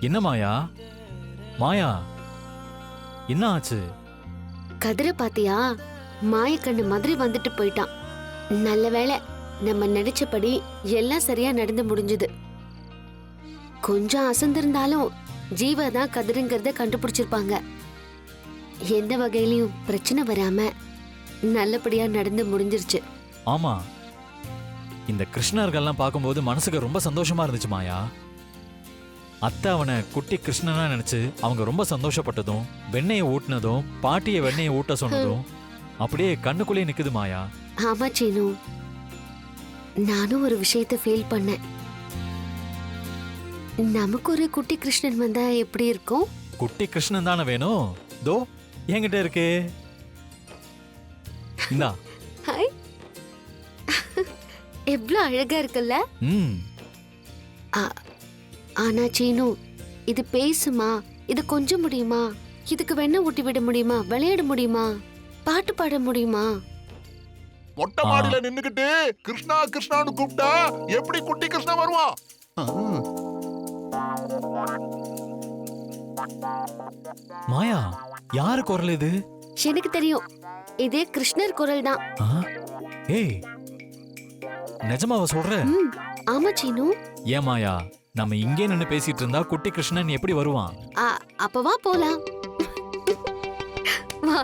என்ன மாயா? மாயா என்ன ஆச்சு? கதிர பாத்தியா? மாயக்கண்ணு மாதிரி வந்துட்டு போயிட்டான். நல்ல வேளை நம்ம நினைச்சபடி எல்லாம் சரியா நடந்து முடிஞ்சது. கொஞ்சம் அசந்திருந்தாலும் ஜீவா தான் கதிருங்கிறத கண்டுபிடிச்சிருப்பாங்க. எந்த வகையிலயும் பிரச்சனை வராம நல்லபடியா நடந்து முடிஞ்சிருச்சு. ஆமா, இந்த கிருஷ்ணர்கள்லாம் பார்க்கும்போது மனசுக்கு ரொம்ப சந்தோஷமா இருந்துச்சு மாயா. அத்தை அவனை குட்டி கிருஷ்ணனா நினைச்சு அவங்க ரொம்ப சந்தோஷப்பட்டதும், வெண்ணெயை ஊட்டினதும், பாட்டியை வெண்ணெயை ஊட்ட சொன்னதும் அப்படியே கண்ணுக்குள்ளே நிக்குது மாயா. ஆமா சீனு, நானும் ஒரு விஷயத்தை ஃபீல் பண்ணேன். நமக்கு ஒரு குட்டி கிருஷ்ணன் வந்தா எப்படி இருக்கும்? குட்டி கிருஷ்ணன் தானே வேணும். தோ என்கிட்ட இருக்கே. இந்தா. ஹாய், எவ்வளவு அழகா இருக்குல்ல? ஆனா சீனு, இது பேசுமா? இது கொஞ்சம் முடியுமா? இதுக்கு வெண்ணெய் ஊட்டி விட முடியுமா? விளையாட முடியுமா? பாட்டு பாட முடியுமா? மொட்டை மாடியில நின்னுக்கிட்டு கிருஷ்ணா கிருஷ்ணான்னு கூப்பிட்டா எப்படி குட்டி கிருஷ்ணா வருவான்? மாயா, யாரு குரல் இது? எனக்கு தெரியும், இது கிருஷ்ணர் குரல் தான். ஏய், நிஜமாவா சொல்ற? ஆமா சீனு. ஏன் மாயா, நம்ம இங்கே நின்னு பேசிட்டு இருந்தா குட்டி கிருஷ்ணன் எப்படி வருவான்? அப்பவா போலாம். வா.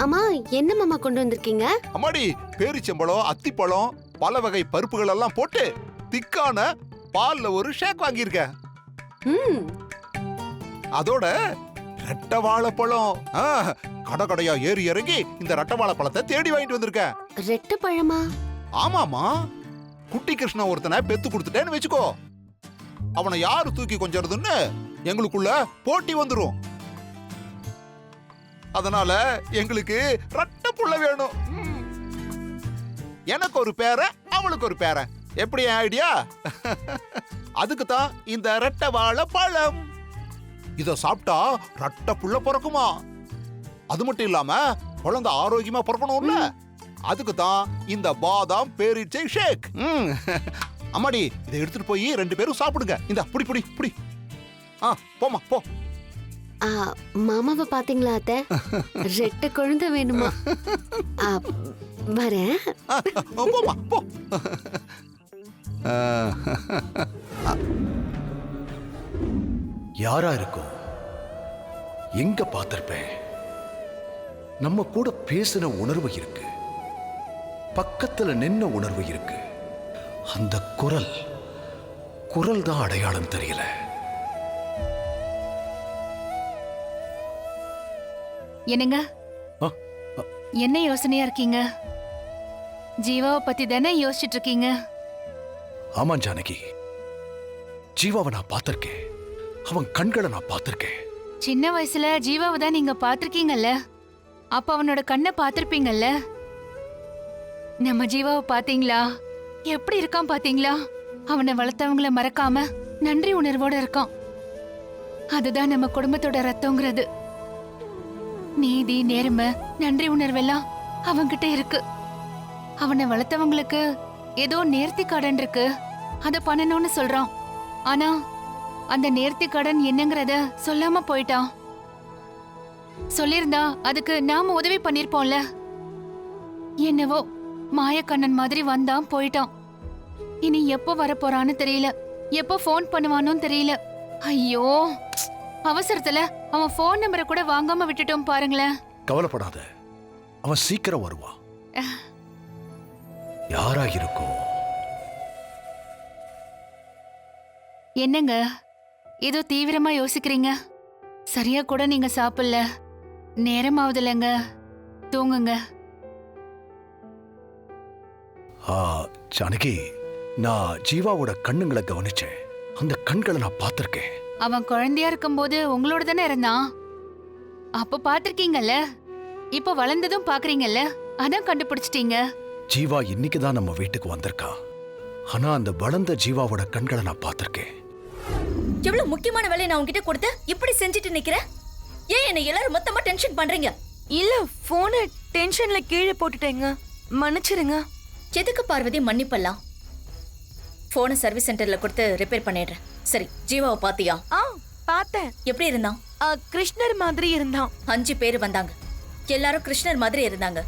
ஆமா, என்ன மாமா கொண்டு வந்திருக்கீங்க? அம்மாடி, பேரிச்சம்பழம், அத்திப்பழம், பல வகை பருப்புகள் எல்லாம் போட்டு திக்கான பால்ல ஒரு ஷேக் வாங்கியிருக்கேன். அதோட ரெட்டை வாழைப்பழம். கடை கடையா ஏறி இறங்கி இந்த ரெட்டை வாழைப்பழத்தை தேடி வாங்கிட்டு வந்திருக்கேன். ரெட்டை பழமா? ஆமாமா, குட்டி கிருஷ்ணா ஒருத்தனை பெத்து கொடுத்துட்டேன்னு வச்சுக்கோ, அவனை யாரு தூக்கி கொஞ்சறதுன்னு எங்களுக்குள்ள போட்டி வந்துரும். அதனால எங்களுக்கு ரெட்டை புள்ள வேணும். எனக்கு ஒரு பேரன், அவளுக்கு ஒரு பேரன். எப்படி ஐடியா? அதுக்கு தான் இந்த ரெட்டை வாழைப்பழம். இத சாப்பிட்டா ரெட்டை புள்ள பிறக்குமா? அது மட்டும் இல்லாம குழந்தை ஆரோக்கியமா பிறக்கணும்ல, அதுக்கு தான் இந்த பாதாம் பேரீச்சை ஷேக். அம்மாடி, இதை எடுத்துட்டு போய் 2 பேரும் சாப்பிடுங்க. இந்த புடி புடி புடி. போமா போ. மாமாவை பாத்தீங்களா அத்தை? ரெட்டை குழந்தை வேணுமா? வரேன். போமா போ. யாரா இருக்கும்? எங்க பார்த்திருப்பேன்? நம்ம கூட பேசின உணர்வு இருக்கு, பக்கத்துல நின்ன உணர்வு இருக்கு. அந்த குரல் தான் அடையாளம் தெரியல. என்னங்க, என்ன யோசனையா இருக்கீங்க? ஜீவாவை பத்தி தானே யோசிச்சுட்டு இருக்கீங்க? ஆமா ஜானகி, ஜீவாவை நான் பார்த்திருக்கேன். அவன் கண்களை நான் பார்த்திருக்கேன். சின்ன வயசுல ஜீவாவை தான் நீங்க பார்த்திருக்கீங்கல்ல, அப்ப அவனோட கண்ணை பார்த்திருப்பீங்கல்ல. நம்ம ஜீவாவை பாத்தீங்களா? எப்படி இருக்கான் பாத்தீங்களா? அவனை வளர்த்தவங்கள மறக்காம நன்றி உணர்வோட இருக்கான். அதுதான் நம்ம குடும்பத்தோட ரத்தங்கிறது. நீதி, நேர்மை, நன்றி உணர்வெல்லாம் அவன்கிட்ட இருக்கு. அவனை வளர்த்தவங்களுக்கு ஏதோ நேர்த்தி கடன் இருக்கு, அத பண்ணணும்னு சொல்றான். ஆனா அந்த நேர்த்தி கடன் என்னங்கறத சொல்லாம போயிட்டான். சொல்லிருந்தா அதுக்கு நாம உதவி பண்ணிருப்போம்ல. என்னவோ மாயக்கண்ணன் மாதிரி வந்தான், போயிட்டான். இனி எப்போ வரப்போறான்னு தெரியல, எப்போ போன் பண்ணுவானோ தெரியல. ஐயோ, அவசரத்துல அவன் போன் நம்பரை கூட வாங்காம விட்டுட்டோம் பாருங்களேன். கவலைப்படாத, அவன் சீக்கிரம் வருவான். யாரா இருக்கும்? என்னங்க, ஏதோ தீவிரமா யோசிக்கிறீங்க. சரியா கூட நீங்க சாப்பிடல, நேரமாவதில்லைங்க, தூங்குங்க. ஜானகி, நான் ஜீவாவோட கண்ணுங்களை கவனிச்சேன். அந்த கண்களை நான் பார்த்திருக்கேன். அவன் குழந்தையா இருக்கும்போது உங்களோட தானே இருந்தான், அப்ப பாத்திருக்கீங்கல்ல. இப்ப வளர்ந்ததும் பாக்குறீங்கல்ல, அதான் கண்டுபிடிச்சிட்டீங்க. ஜீவா இன்னைக்குதான் நம்ம வீட்டுக்கு வந்திருக்கான். ஆனா அந்த வளர்ந்த ஜீவாவோட கண்களை நான் பார்த்திருக்கேன். எவ்வளவு முக்கியமான வேலையை நான் உன்கிட்ட கொடுத்து இப்படி செஞ்சுட்டு நிக்கிறேன். ஏன் என்ன எல்லாரும் மொத்தமா டென்ஷன் பண்றீங்க? இல்ல, போனை டென்ஷன்ல கீழே போட்டுட்டேங்க, மன்னிச்சிருங்க. எதுக்கு பார்வதி மன்னிப்பெல்லாம்? போனை சர்வீஸ் சென்டர்ல கொடுத்து ரிப்பேர் பண்ணிடுறேன். சரி, ஜீவாவை பாத்தியா? பார்த்தேன். எப்படி இருந்தான்? கிருஷ்ணர் மாதிரி இருந்தான். 5 பேர் வந்தாங்க. எல்லாரும் கிருஷ்ணர் மாதிரி இருந்தாங்க.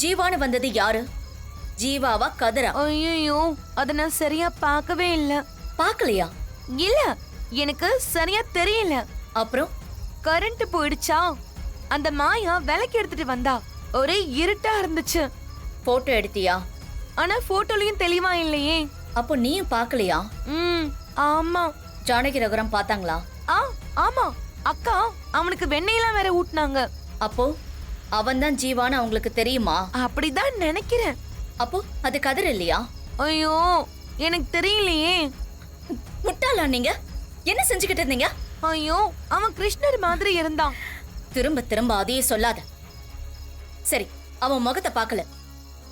ஜீவான்னு வந்தது யாரு? ஜீவாவா கதிரா? ஐயோ, அத நான் சரியா பார்க்கவே இல்ல. பாக்கலையா? இல்ல, எனக்கு சரியா தெரியல. அப்புறம் கரண்ட் போயிடுச்சா, அந்த மாயா விளக்கு எடுத்துட்டு வந்தா. ஒரே இருட்டா இருந்துச்சு. போட்டோ எடுத்தியா? ஆனா போட்டோலயும் தெளிவா இல்லையே. அப்போ நீயும் பாக்கலையா? ஆமா. ஜானகி ரகுராம் பார்த்தாங்களா? ஆமா, அக்கா அவனுக்கு வெண்ணெயெல்லாம் வேற ஊட்டினாங்க. அப்போ அவன் தான் ஜீவான்னு அவங்களுக்கு தெரியுமா? அப்படிதான் நினைக்கிறேன். அப்போ அது கதிர் இல்லையா? ஐயோ, எனக்கு தெரியலையே. முட்டாளா நீங்க? என்ன செஞ்சுக்கிட்டு இருந்தீங்க? ஐயோ, அவன் கிருஷ்ணர் மாதிரி இருந்தான். திரும்ப திரும்ப அதையே சொல்லாத. சரி, அவன் முகத்தை பார்க்கல.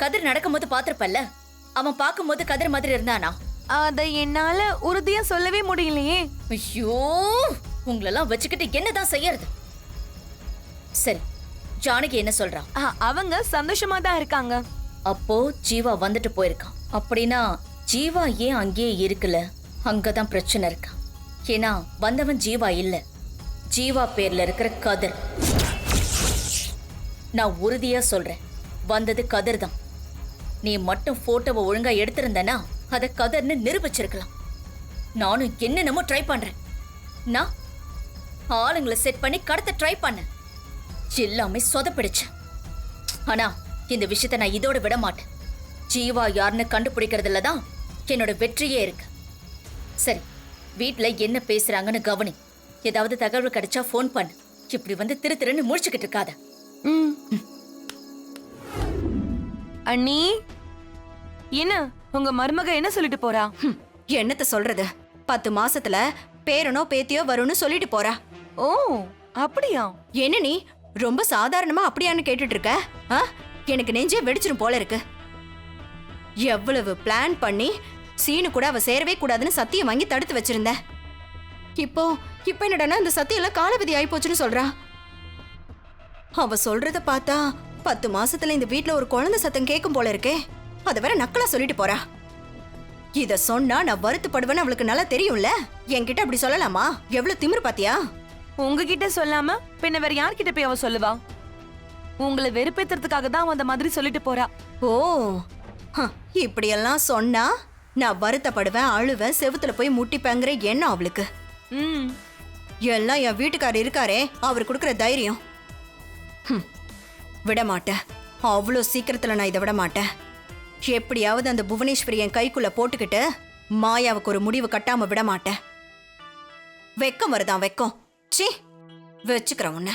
கதிர் நடக்கும்போது பாத்திருப்பல்ல. அவன் பார்க்கும்போது கதிர் மாதிரி இருந்தானா? அத என்னால உறுதியா சொல்லவே முடியலையே. ஐயோ, உங்களெல்லாம் வச்சுக்கிட்டு என்னதான் செய்யறது? சரி, ஜானகி என்ன சொல்றா? அவங்க சந்தோஷமா தான் இருக்காங்க. அப்போ ஜீவா வந்துட்டு போயிருக்கான். அப்படின்னா ஜீவா ஏன் அங்கேயே இருக்குல்ல? அங்கதான் பிரச்சனை இருக்கா. ஏன்னா வந்தவன் ஜீவா இல்ல, ஜீவா பேர்ல இருக்கிற கதிர். நான் உறுதியா சொல்றேன், வந்தது கதிர் தான். நீ மட்டும் போட்டோவை ஒழுங்கா எடுத்திருந்தனா அத கதிர்னு நிரூபிச்சிருக்கலாம். நானும் என்னென்னமோ ட்ரை பண்றேன். நான் ஆளுங்களை செட் பண்ணி கடத்த ட்ரை பண்ணேன். எல்லாமே சொதப்பிடுச்சு. ஆனா இந்த விஷயத்தை நான் இதோட விட மாட்டேன். ஜீவா யாருன்னு கண்டுபிடிக்கிறதுல தான் என்னோட வெற்றியே இருக்கு. சரி, வீட்ல என்ன பேசுறாங்கன்னு கவனி. ஏதாவது தகவல் கிடைச்சா ஃபோன் பண்ணு. இப்படி வந்து திருன்னு முழிச்சுக்கிட்டு இருக்காத. அண்ணி, என்ன உங்க மருமக என்ன சொல்லிட்டு போறா? என்னத்த சொல்றது? 10 மாசத்துல பேரனோ பேத்தியோ வரும்னு சொல்லிட்டு போறா. ஓ, அப்படியா? என்ன நீ ரொம்ப சாதாரணமா அப்படியான்னு கேட்டுட்டு இருக்க? எனக்கு நெஞ்சே வெடிச்சிரும் போல இருக்கு. எவ்வளவு பிளான் பண்ணி சீனு கூட அவ சேரவே கூடாதுன்னு சத்தியம் வாங்கி தடுத்து வச்சிருந்த. இப்போ என்னடா அந்த சத்தியம் எல்லாம் காலவிதி ஆயி போச்சுன்னு சொல்றா. அவ சொல்றத பார்த்தா 10 மாசத்துல இந்த வீட்ல ஒரு குழந்தை சத்தம் கேட்கும் போல இருக்கே. அத வேற நக்கலா சொல்லிட்டு போறா. இத சொன்னா நான் வருத்தப்படுவேன்னு அவளுக்கு நல்லா தெரியும்ல. என்கிட்ட அப்படி சொல்லலாமா? எவ்வளவு திமிரு பாத்தியா? உங்ககிட்ட சொல்லாம பின்ன வேற யார்கிட்ட போய் அவ சொல்லுவா? உங்களை வெறுப்பேத்துறதுக்காக தான் அந்த மாதிரி சொல்லிட்டு போறா. ஓ, இப்படியெல்லாம் சொன்னா நான் வருத்தப்படுவேன், அழுவேன், செவுத்துல போய் முட்டிப்பேங்கிற எண்ணம் அவளுக்கு. எல்லாம் என் வீட்டுக்காரர் இருக்காரே, அவர் கொடுக்குற தைரியம். விட மாட்டேன். அவ்வளோ சீக்கிரத்துல நான் இதை விட மாட்டேன். எப்படியாவது அந்த புவனேஸ்வரி என் கைக்குள்ள போட்டுக்கிட்டு மாயாவுக்கு ஒரு முடிவு கட்டாம விட மாட்டேன். வெக்கம் வருதான் வெக்கம். சீ, வச்சுக்கிறேன் உன்ன.